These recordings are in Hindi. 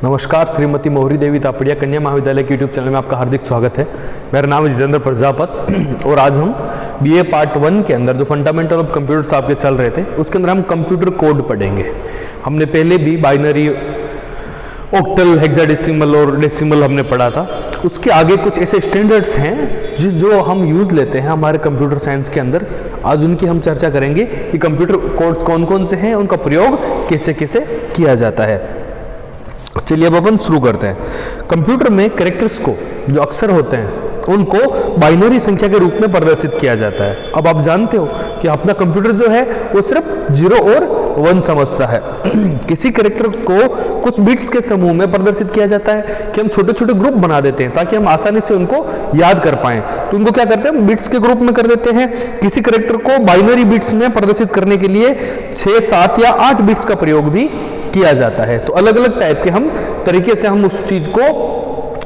नमस्कार, श्रीमती मोहरी देवी तापड़िया कन्या महाविद्यालय के यूट्यूब चैनल में आपका हार्दिक स्वागत है। मेरा नाम है जितेंद्र प्रजापत और आज हम बीए पार्ट 1 के अंदर जो फंडामेंटल ऑफ कंप्यूटर्स आपके चल रहे थे उसके अंदर हम कंप्यूटर कोड पढ़ेंगे। हमने पहले भी बाइनरी, ऑक्टल, हेक्साडेसिमल और डेसिमल हमने पढ़ा था। उसके आगे कुछ ऐसे स्टैंडर्ड्स हैं जो हम यूज़ लेते हैं हमारे कंप्यूटर साइंस के अंदर। आज उनकी हम चर्चा करेंगे कि कंप्यूटर कोड्स कौन कौन से हैं, उनका प्रयोग कैसे कैसे किया जाता है। चलिए अब अपन शुरू करते हैं। कंप्यूटर में कैरेक्टर्स को, जो अक्षर होते हैं, उनको बाइनरी संख्या के रूप में प्रदर्शित किया जाता है। अब आप जानते हो कि अपना कंप्यूटर जो है वो सिर्फ 0 और 1 समझता है। किसी कैरेक्टर को कुछ बिट्स के समूह में प्रदर्शित किया जाता है कि हम छोटे छोटे ग्रुप बना देते हैं ताकि हम आसानी से उनको याद कर पाएं। तो उनको क्या करते हैं, बिट्स के ग्रुप में कर देते हैं। किसी कैरेक्टर को बाइनरी बिट्स में प्रदर्शित करने के लिए 6, 7 या 8 बिट्स का प्रयोग भी किया जाता है। तो अलग अलग टाइप के तरीके से हम उस चीज को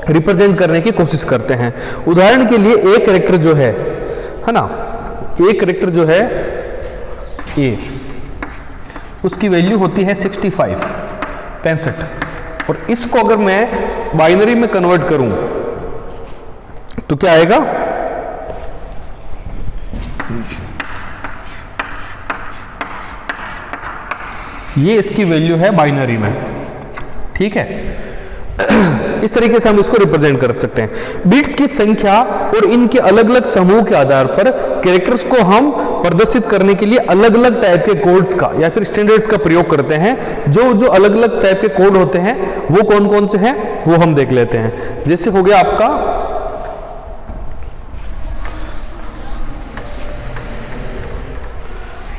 रिप्रेजेंट करने की कोशिश करते हैं। उदाहरण के लिए एक कैरेक्टर जो है ना, एक कैरेक्टर जो है ए, उसकी वैल्यू होती है 65 और इसको अगर मैं बाइनरी में कन्वर्ट करूं तो क्या आएगा, ये इसकी वैल्यू है बाइनरी में। ठीक है, इस तरीके से हम इसको रिप्रेजेंट कर सकते हैं। बिट्स की संख्या और इनके अलग अलग समूह के आधार पर कैरेक्टर्स को हम प्रदर्शित करने के लिए अलग अलग टाइप के कोड्स का या फिर स्टैंडर्ड्स का प्रयोग करते हैं। जो अलग अलग टाइप के कोड होते हैं वो कौन कौन से हैं वो हम देख लेते हैं। जैसे हो गया आपका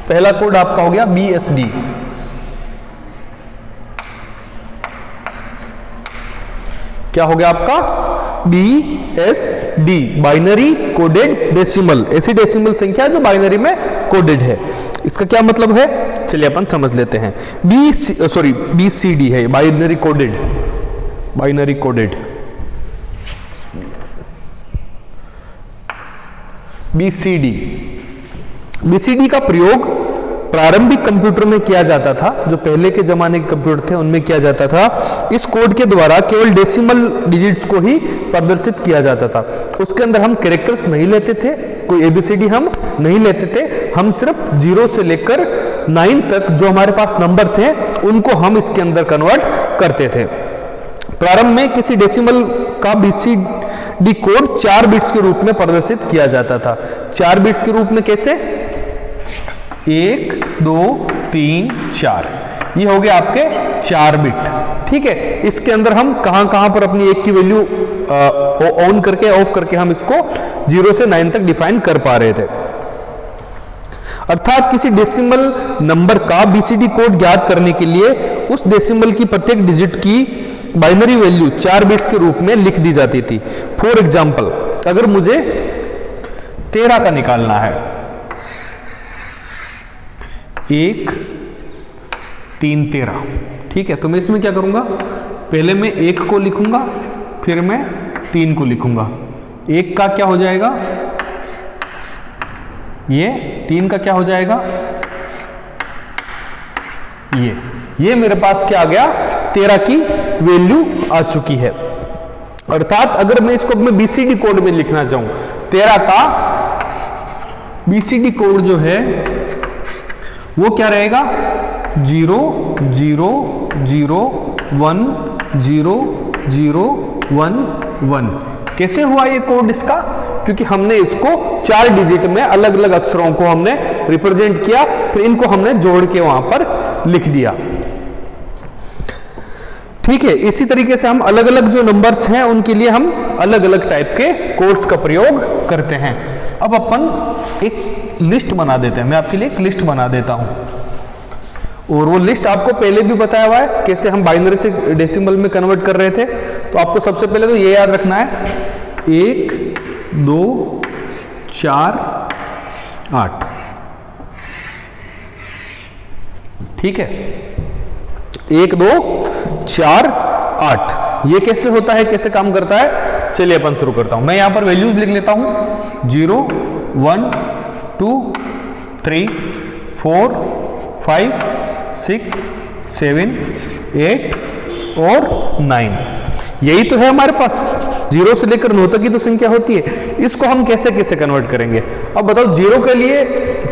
पहला कोड, आपका हो गया BSD। क्या हो गया आपका BSD, बाइनरी कोडेड डेसिमल, ऐसी डेसिमल संख्या जो बाइनरी में कोडेड है। इसका क्या मतलब है, चलिए अपन समझ लेते हैं। BCD है binary coded, binary coded BCD का प्रयोग प्रारंभिक कंप्यूटर में किया जाता था। जो पहले के जमाने के कंप्यूटर थे उनमें किया जाता था। इस कोड के द्वारा केवल डेसिमल डिजिट्स को ही प्रदर्शित किया जाता था। उसके अंदर हम कैरेक्टर्स नहीं लेते थे, कोई ABCD हम नहीं लेते थे। हम सिर्फ 0 से लेकर 9 तक जो हमारे पास नंबर थे उनको हम इसके अंदर कन्वर्ट करते थे। प्रारंभ में किसी डेसिमल का BCD कोड 4 बिट्स के रूप में प्रदर्शित किया जाता था। 4 बिट्स के रूप में कैसे, 1, 2, 3, 4, ये हो गए आपके 4 बिट। ठीक है, इसके अंदर हम कहां पर अपनी एक की वैल्यू ऑन करके ऑफ करके हम इसको 0 से 9 तक डिफाइन कर पा रहे थे। अर्थात किसी डेसिमल नंबर का BCD कोड ज्ञात करने के लिए उस डेसिमल की प्रत्येक डिजिट की बाइनरी वैल्यू 4 बिट्स के रूप में लिख दी जाती थी। फॉर एग्जाम्पल, अगर मुझे 13 का निकालना है, 1, 3, 13, ठीक है, तो मैं इसमें क्या करूंगा, पहले मैं 1 को लिखूंगा, फिर मैं 3 को लिखूंगा। 1 का क्या हो जाएगा, ये 3 का क्या हो जाएगा, ये मेरे पास क्या आ गया, 13 की वैल्यू आ चुकी है। अर्थात अगर मैं इसको अपने BCD कोड में लिखना चाहूं, 13 का BCD कोड जो है वो क्या रहेगा, 0, 0, 0, 1, 0, 0, 1, 1। कैसे हुआ ये कोड इसका, क्योंकि हमने इसको 4 डिजिट में अलग अलग अक्षरों को हमने रिप्रेजेंट किया, फिर इनको हमने जोड़ के वहां पर लिख दिया। ठीक है, इसी तरीके से हम अलग अलग जो नंबर्स हैं उनके लिए हम अलग अलग टाइप के कोड्स का प्रयोग करते हैं। अब अपन एक लिस्ट बना देते हैं, मैं आपके लिए एक लिस्ट बना देता हूं और वो लिस्ट आपको पहले भी बताया हुआ है कैसे हम बाइनरी से डेसिमल में कन्वर्ट कर रहे थे। तो आपको सबसे पहले तो ये याद रखना है, 1, 2, 4, 8। ठीक है, 1, 2, 4, 8, ये कैसे होता है, कैसे काम करता है, चलिए अपन शुरू करता हूं। मैं यहां पर वैल्यूज लिख लेता हूं, 0, 1, 2, 3, 4, 5, 6, 7, 8, और 9। यही तो है हमारे पास, 0 से लेकर 9 तक की तो संख्या होती है। इसको हम कैसे कैसे कन्वर्ट करेंगे? अब बताओ 0 के लिए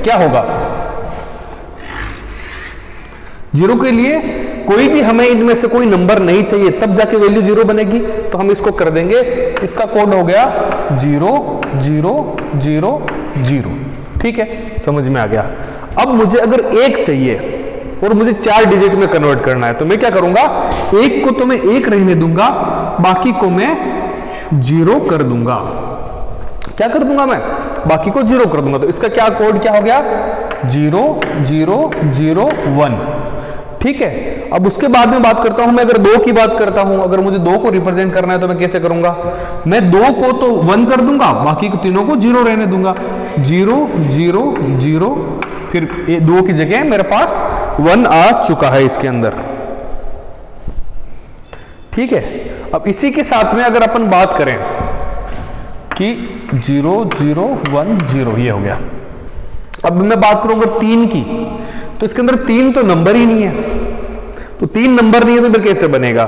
क्या होगा? 0 के लिए कोई भी हमें इनमें से कोई नंबर नहीं चाहिए, तब जाके वैल्यू 0 बनेगी। तो हम इसको कर देंगे, इसका कोड हो गया 0 0 0 0। ठीक है, समझ में आ गया। अब मुझे अगर 1 चाहिए और मुझे 4 डिजिट में कन्वर्ट करना है, तो मैं क्या करूंगा? 1 को तो मैं 1 रहने दूंगा, बाकी को मैं 0 कर दूंगा। क्या कर दूंगा मैं? बाकी को 0 कर दूंगा। तो इसका क्या कोड क्या हो गया? 0 0 0 1। ठीक है, अब उसके बाद में बात करता हूं, मैं अगर 2 की बात करता हूं, अगर मुझे 2 को रिप्रेजेंट करना है तो मैं कैसे करूंगा? मैं 2 को तो 1 कर दूंगा, बाकी को तीनों को 0 रहने दूंगा। 0 0 0, फिर 2 की जगह मेरे पास 1 आ चुका है इसके अंदर। ठीक है, अब इसी के साथ में अगर अपन बात करें कि 0 0 1 0, ये हो गया। अब मैं बात करूं अगर 3 की, तो इसके अंदर 3 तो नंबर ही नहीं है। तो 3 नंबर नहीं है तो फिर कैसे बनेगा?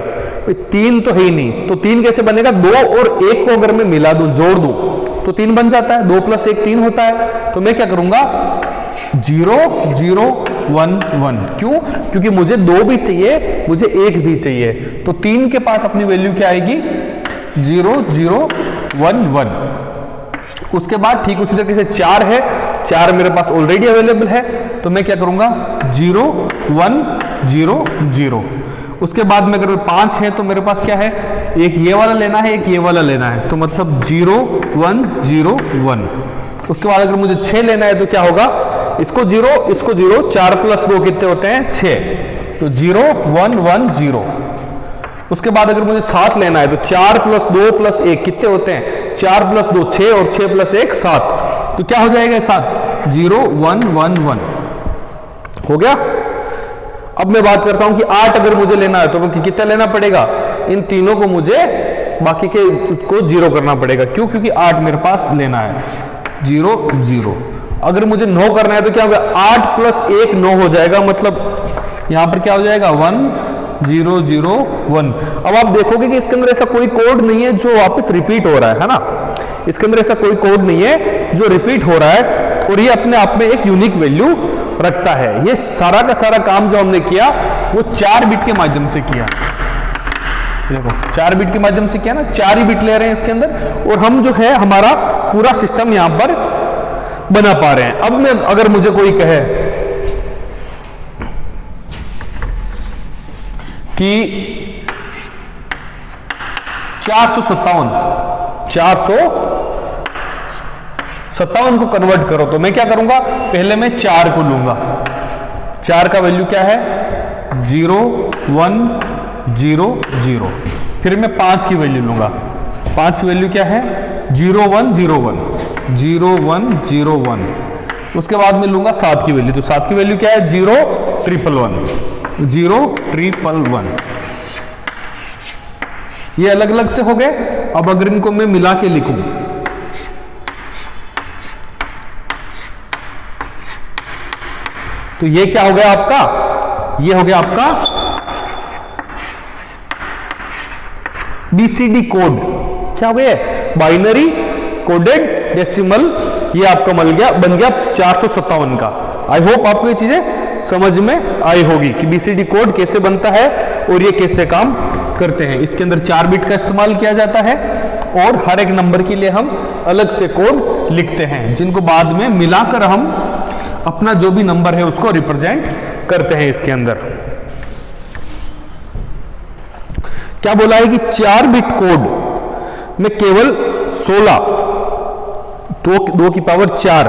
3 तो है ही नहीं, तो 3 कैसे बनेगा? 2 और 1 को अगर मैं मिला दूं, जोड़ दूं, तो 3 बन जाता है। 2 + 1 3 होता है। तो मैं क्या करूंगा? 0 0 1 1। क्यों? क्योंकि मुझे 2 भी चाहिए, मुझे 1 भी चाहिए। तो 3 के पास अपनी वैल्यू क्या आएगी? 0 0 1 1। उसके बाद ठीक उसी तरीके से 4 है, 4 मेरे पास ऑलरेडी अवेलेबल है, तो मैं क्या करूंगा? 0 1 0 0। उसके बाद में अगर 5 है तो मेरे पास क्या है? एक ये वाला लेना है, एक ये वाला लेना है, तो मतलब 0 1 0 1। उसके बाद अगर मुझे 6 लेना है तो क्या होगा? इसको 0 इसको 0, 4 + 2 कितने होते हैं? 6। तो 0 1 1 0। उसके बाद अगर मुझे 7 लेना है तो 4 + 2 + 1 कितने होते हैं? 4 + 2 6 और 6 + 1 7। तो क्या हो जाएगा? 7 0 1 1 1 हो गया। अब मैं बात करता हूं कि 8 अगर मुझे लेना है तो कितना लेना पड़ेगा? इन तीनों को मुझे बाकी के को 0 करना पड़ेगा। क्यों? क्योंकि 8 मेरे पास लेना है। 0 0। अगर मुझे 9 करना है तो क्या होगा? 8 + 1 9 हो जाएगा, मतलब यहां पर क्या हो जाएगा? 1 0 0 1। अब आप देखोगे कि इसके अंदर ऐसा कोई कोड नहीं है जो वापस रिपीट हो रहा है ना? इसके अंदर ऐसा कोई कोड नहीं है जो रिपीट हो रहा है, और ये अपने आप में एक यूनिक वैल्यू रखता है। ये सारा का सारा काम जो हमने किया वो 4 बिट के माध्यम से किया। देखो 4 बिट के माध्यम से किया ना, 4 ही बिट ले रहे हैं इसके अंदर, और हम जो है हमारा पूरा सिस्टम यहां पर बना पा रहे हैं। अब मैं अगर मुझे कोई कहे कि 457 को कन्वर्ट करो, तो मैं क्या करूंगा? पहले मैं 4 को लूंगा। 4 का वैल्यू क्या है? 0 1 0 0। फिर मैं 5 की वैल्यू लूंगा। 5 की वैल्यू क्या है? 0 1 0 1 0 1 0 1। उसके बाद मैं लूंगा 7 की वैल्यू। तो 7 की वैल्यू क्या है? 0 1 1 0 1 1। ये अलग अलग से हो गए। अब अगर इनको मैं मिला के लिखूं, तो ये क्या हो गया आपका? ये हो गया आपका BCD कोड। क्या हो गया? Binary coded decimal. ये आपका बन गया 457 का। आई होप आपको ये चीजें समझ में आई होगी कि BCD कोड कैसे बनता है और ये कैसे काम करते हैं। इसके अंदर 4 बिट का इस्तेमाल किया जाता है, और हर एक नंबर के लिए हम अलग से कोड लिखते हैं, जिनको बाद में मिलाकर हम अपना जो भी नंबर है उसको रिप्रेजेंट करते हैं इसके अंदर। क्या बोला है कि 4 बिट कोड में केवल 16 2 की पावर 4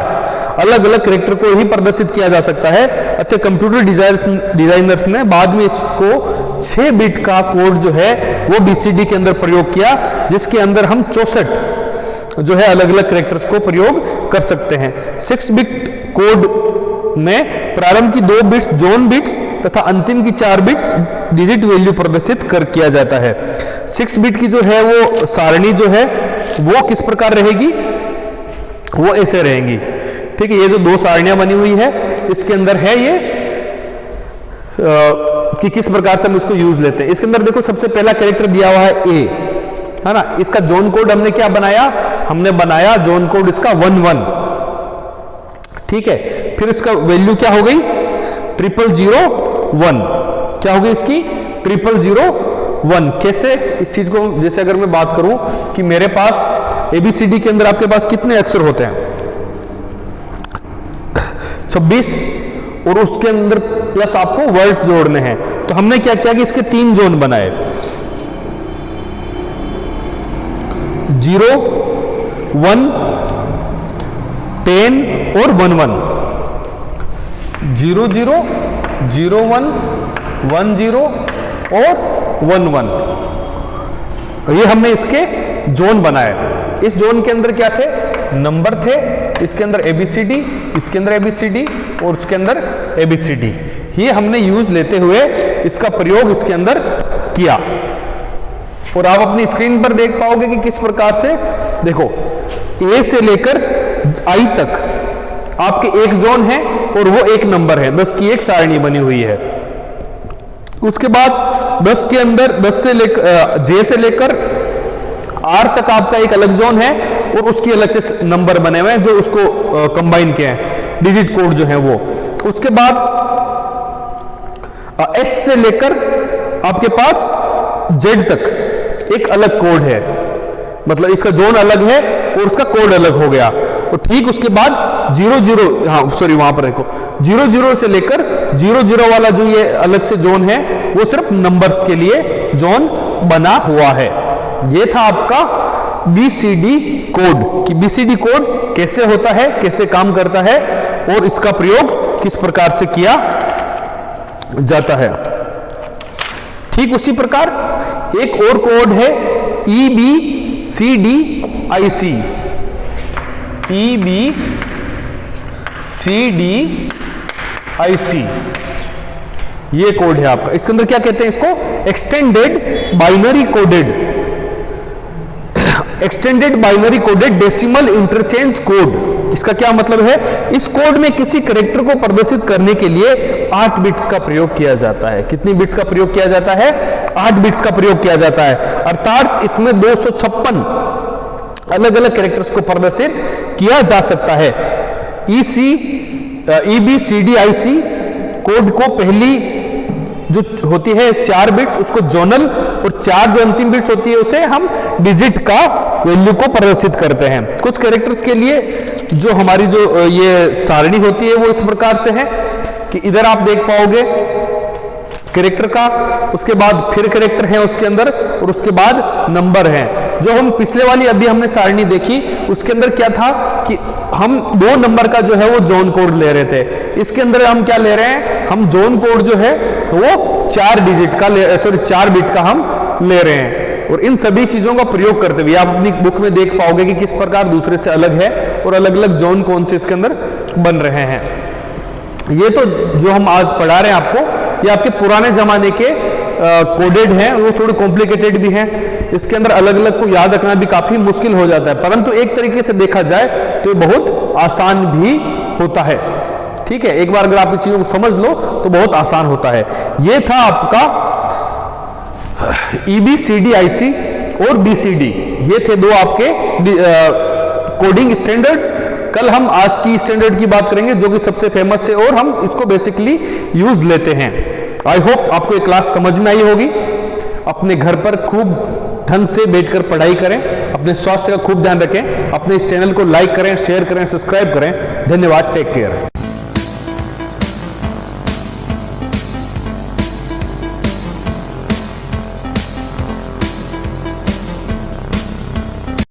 अलग अलग कैरेक्टर को ही प्रदर्शित किया जा सकता है। अतः कंप्यूटर डिजाइनर्स ने बाद में इसको 6 बिट का कोड जो है वो BCD के अंदर प्रयोग किया, जिसके अंदर हम 64 जो है अलग अलग कैरेक्टर्स को प्रयोग कर सकते हैं। 6 बिट कोड में प्रारंभ की 2 बिट्स जोन बिट्स तथा अंतिम की 4 बिट्स डिजिट वैल्यू प्रदर्शित किया जाता है। 6 बिट की जो है वो सारणी जो है वो किस प्रकार रहेगी? वो ऐसे रहेंगी। ठीक है, ये जो 2 सारणियां बनी हुई है इसके अंदर है ये कि किस प्रकार से हम इसको यूज लेते हैं। इसके अंदर देखो सबसे पहला कैरेक्टर दिया हुआ है ए, है ना। इसका जोन कोड हमने क्या बनाया, हमने बनाया जोन कोड इसका 11, ठीक है। फिर इसका वैल्यू क्या हो गई 0001, क्या हो गई इसकी 0001। कैसे इस चीज को, जैसे अगर मैं बात करूं कि मेरे पास ABCD के अंदर आपके पास कितने अक्षर होते हैं 26, और उसके अंदर प्लस आपको वर्ड्स जोड़ने हैं। तो हमने क्या किया कि इसके 3 जोन बनाए, 0, 1, 10 और 11, 00, 01, 10 और 11, ये हमने इसके जोन बनाए। इस जोन के अंदर क्या थे, नंबर थे, इसके अंदर ABCD, इसके अंदर ABCD और उसके अंदर ABCD। ये हमने यूज लेते हुए इसका प्रयोग इसके अंदर किया, और आप अपनी स्क्रीन पर देख पाओगे कि किस प्रकार से, देखो A से लेकर I तक आपके एक जोन है और वो एक नंबर है, 10 की एक सारणी बनी हुई है। उसके बाद 10 के अंदर 10 से लेकर J से लेकर R तक आपका एक अलग जोन है, और उसकी अलग से नंबर बने हुए हैं जो उसको कंबाइन किए हैं, डिजिट कोड जो है वो। उसके बाद S से लेकर आपके पास Z तक एक अलग कोड है, मतलब इसका जोन अलग है और उसका कोड अलग हो गया। और ठीक उसके बाद 00, हाँ सॉरी वहां पर देखो 00 से लेकर 00 वाला जो ये अलग से जोन है वो सिर्फ नंबर्स के लिए जोन बना हुआ है। ये था आपका BCD कोड, कि BCD कोड कैसे होता है, कैसे काम करता है और इसका प्रयोग किस प्रकार से किया जाता है। ठीक उसी प्रकार एक और कोड है EBCDIC, EBCDIC, ये कोड है आपका। इसके अंदर क्या कहते हैं इसको, extended binary coded, extended binary coded decimal interchange code. इसका क्या मतलब है, इस कोड में किसी कैरेक्टर को प्रदर्शित करने के लिए 8 बिट्स का प्रयोग किया जाता है। कितनी बिट्स का प्रयोग किया जाता है, 8 बिट्स का प्रयोग किया जाता है, अर्थात इसमें 256 अलग अलग कैरेक्टर्स को प्रदर्शित किया जा सकता है। EBCDIC कोड को पहली जो होती है 4 बिट्स उसको जोनल, और 4 जो अंतिम बिट्स होती है उसे हम डिजिट का वैल्यू को प्रदर्शित करते हैं। कुछ कैरेक्टर्स के लिए जो हमारी जो ये सारणी होती है वो इस प्रकार से है कि इधर आप देख पाओगे कैरेक्टर का, उसके बाद फिर कैरेक्टर है उसके अंदर, और उसके बाद नंबर है। जो हम पिछले वाली अभी हमने सारणी देखी उसके अंदर क्या था कि हम 2 नंबर का जो है वो जोन कोड ले रहे थे। इसके अंदर हम क्या ले रहे हैं, हम जोन कोड जो है वो 4 डिजिट का 4 बिट का हम ले रहे हैं। और इन सभी चीजों का प्रयोग करते हुए आप अपनी बुक में देख पाओगे कि किस प्रकार दूसरे से अलग है और अलग अलग जोन कौन से इसके अंदर बन रहे हैं। ये तो जो हम आज पढ़ा रहे हैं आपको, ये आपके पुराने जमाने के कोडेड हैं, वो थोड़े कॉम्प्लिकेटेड भी हैं। इसके अंदर अलग अलग को याद रखना भी काफी मुश्किल हो जाता है, परंतु एक तरीके से देखा जाए तो ये बहुत आसान भी होता है। ठीक है, एक बार अगर आप इस चीजों को समझ लो तो बहुत आसान होता है। ये था आपका EBCDIC और BCD, ये थे 2 आपके कोडिंग स्टैंडर्ड्स। कल हम ASCII स्टैंडर्ड की बात करेंगे जो कि सबसे फेमस है और हम इसको बेसिकली यूज लेते हैं। आई होप आपको ये क्लास समझ में आई होगी। अपने घर पर खूब ढंग से बैठकर पढ़ाई करें, अपने स्वास्थ्य का खूब ध्यान रखें, अपने इस चैनल को लाइक करें, शेयर करें, सब्सक्राइब करें। धन्यवाद, टेक केयर।